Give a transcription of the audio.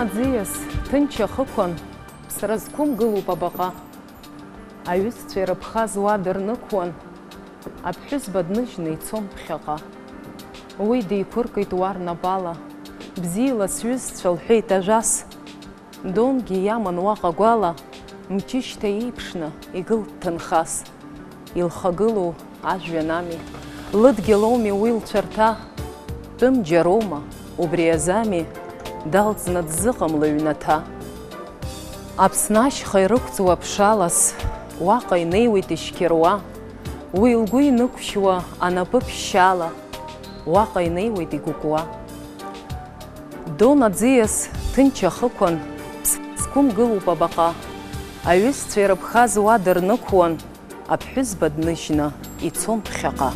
аӡиас ҭынч ахықәан, ԥсра зқәымгылоуп абаҟа. Аҩызцәа ирыԥхаз уа дырнықәуан, аԥҳәызба дныжьны ицон ԥхьаҟа. Уи деиқәыркит уа рнапала, бзиала сҩызцәа лҳәеит ажәас. Донгьы иаман уаҟа гәала, мчышьҭа еиԥшны игылт ҭынхас. Илхагылоу ажәҩан ами, лыдгьылоуми уи лцәарҭа. Тәым џьароума, убри азами, далҵны дзыҟамло ҩнаҭа. Аԥсны ашьха ирықәҵуа аԥшалас, уаҟа инеиуеит ишьқьыруа. Уи лгәы инықәшьуа анапы ԥшьшьала, уаҟа инеиуеит игәыкуа. Дон аӡиас ҭынч ахықәан, зқәымгылоуп абаҟа. Аҩызцәа ирыԥхаз уа дырнықәуан, аԥҳәызба дныжьны ицон ԥхьаҟа.